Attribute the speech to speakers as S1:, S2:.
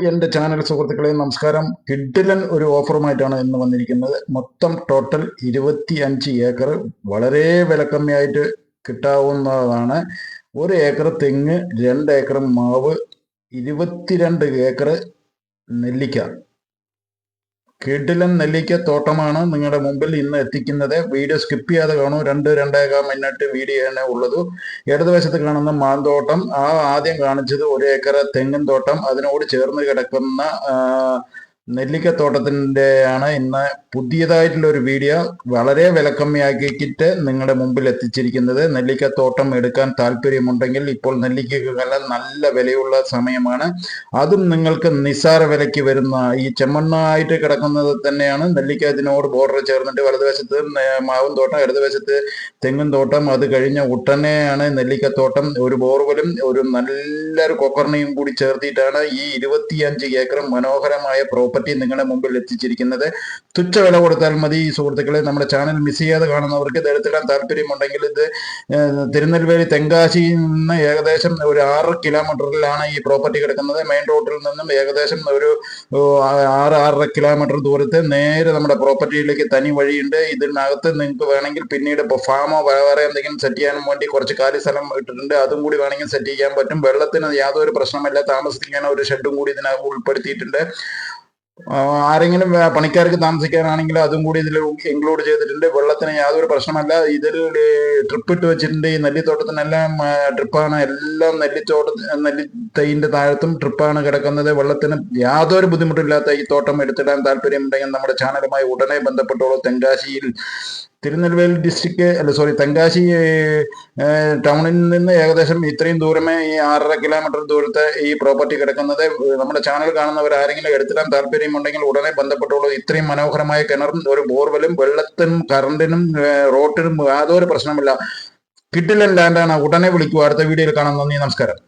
S1: എൻ്റെ ചാനൽ സുഹൃത്തുക്കളെ നമസ്കാരം. കിഡിലൻ ഒരു ഓഫറുമായിട്ടാണ് ഇന്ന് വന്നിരിക്കുന്നത്. മൊത്തം ടോട്ടൽ 25 ഏക്കർ വളരെ വിലക്കമ്മിയായിട്ട് കിട്ടാവുന്നതാണ്. 1 ഏക്കർ തെങ്ങ്, 2 ഏക്കർ മാവ്, 22 ഏക്കർ നെല്ലിക്ക. കിഡിലൻ നെല്ലിക്ക തോട്ടമാണ് നിങ്ങളുടെ മുമ്പിൽ ഇന്ന് എത്തിക്കുന്നത്. വീഡിയോ സ്കിപ്പ് ചെയ്യാതെ കാണൂ. 2-2.5 മിനിറ്റ് വീഡിയോ ആണ് ഉള്ളത്. ഇടതുവശത്ത് കാണുന്ന മാന്തോട്ടം, ആദ്യം കാണിച്ചത് 1 ഏക്കർ തെങ്ങിൻ തോട്ടം, അതിനോട് ചേർന്ന് കിടക്കുന്ന നെല്ലിക്കത്തോട്ടത്തിൻ്റെ ആണ് ഇന്ന് പുതിയതായിട്ടുള്ള ഒരു വീഡിയോ വളരെ വിലക്കമ്മിയാക്കിയിട്ട് നിങ്ങളുടെ മുമ്പിൽ എത്തിച്ചിരിക്കുന്നത്. നെല്ലിക്കത്തോട്ടം എടുക്കാൻ താല്പര്യമുണ്ടെങ്കിൽ ഇപ്പോൾ നെല്ലിക്കക്കെല്ലാം നല്ല വിലയുള്ള സമയമാണ്. അതും നിങ്ങൾക്ക് നിസ്സാര വിലയ്ക്ക് വരുന്ന ഈ ചെമ്മണ്ണായിട്ട് കിടക്കുന്നത് തന്നെയാണ് നെല്ലിക്ക. ഇതിനോട് ബോർഡർ ചേർന്നിട്ട് വലതുവശത്ത് മാവും തോട്ടം, ഇടതുവശത്ത് തെങ്ങും തോട്ടം. അത് കഴിഞ്ഞ ഉടനെയാണ് നെല്ലിക്കത്തോട്ടം. ഒരു ബോർവെലും ഒരു നല്ലൊരു കൊക്കർണിയും കൂടി ചേർത്തിട്ടാണ് ഈ 25 ഏക്കർ മനോഹരമായ പ്രോപ്പർട്ടി നിങ്ങളുടെ മുമ്പിൽ എത്തിച്ചിരിക്കുന്നത്. തുച്ഛ വില കൊടുത്താൽ മതി സുഹൃത്തുക്കളെ. നമ്മുടെ ചാനൽ മിസ് ചെയ്യാതെ കാണുന്നവർക്ക് ഇത് എടുത്തിടാൻ താല്പര്യമുണ്ടെങ്കിൽ ഇത് തിരുനെൽവേലി തെങ്കാശിയിൽ നിന്ന് ഏകദേശം ഒരു 6 കിലോമീറ്ററിലാണ് ഈ പ്രോപ്പർട്ടി കിടക്കുന്നത്. മെയിൻ റോഡിൽ നിന്നും ഏകദേശം ഒരു 6-6.5 കിലോമീറ്റർ ദൂരത്ത് നേരെ നമ്മുടെ പ്രോപ്പർട്ടിയിലേക്ക് തനി വഴിയുണ്ട്. ഇതിനകത്ത് നിങ്ങൾക്ക് വേണമെങ്കിൽ പിന്നീട് ഇപ്പോൾ ഫാമോ വേറെ എന്തെങ്കിലും സെറ്റ് ചെയ്യാനും വേണ്ടി കുറച്ച് കാലി സ്ഥലം ഇട്ടിട്ടുണ്ട്. അതും കൂടി വേണമെങ്കിൽ സെറ്റ് ചെയ്യാൻ പറ്റും. വെള്ളത്തിന് യാതൊരു പ്രശ്നമില്ല. താമസിക്കാൻ ഒരു ഷെഡും കൂടി ഇതിനകത്ത് ഉൾപ്പെടുത്തിയിട്ടുണ്ട്. ആരെങ്കിലും പണിക്കാർക്ക് താമസിക്കാനാണെങ്കിൽ അതും കൂടി ഇതിൽ ഇൻക്ലൂഡ് ചെയ്തിട്ടുണ്ട്. വെള്ളത്തിന് യാതൊരു പ്രശ്നമല്ല. ഇതിൽ ട്രിപ്പ് ഇട്ട് വെച്ചിട്ടുണ്ട്. ഈ നെല്ലിത്തോട്ടത്തിനെല്ലാം ട്രിപ്പാണ്. എല്ലാം നെല്ലിത്തൈൻ്റെ താഴത്തും ട്രിപ്പാണ് കിടക്കുന്നത്. വെള്ളത്തിന് യാതൊരു ബുദ്ധിമുട്ടില്ലാത്ത ഈ തോട്ടം എടുത്തിടാൻ താല്പര്യമുണ്ടെങ്കിൽ നമ്മുടെ ചാനലുമായി ഉടനെ ബന്ധപ്പെട്ടോളൂ. തിരുനെൽവേലി തെങ്കാശി ടൗണിൽ നിന്ന് ഏകദേശം ഇത്രയും ദൂരമേ, ഈ 6.5 കിലോമീറ്റർ ദൂരത്തെ ഈ പ്രോപ്പർട്ടി കിടക്കുന്നത്. നമ്മുടെ ചാനൽ കാണുന്നവർ ആരെങ്കിലും എടുത്തിടാൻ താല്പര്യമുണ്ടെങ്കിൽ ഉടനെ ബന്ധപ്പെട്ടോളൂ. ഇത്രയും മനോഹരമായ കിണറും ഒരു ബോർവെലും വെള്ളത്തിനും കറണ്ടിനും റോഡിനും യാതൊരു പ്രശ്നമില്ല. കിഡിലൻ ലാൻഡാണ്. ഉടനെ വിളിക്കുക. അടുത്ത വീഡിയോയിൽ കാണാം. നന്ദി, നമസ്കാരം.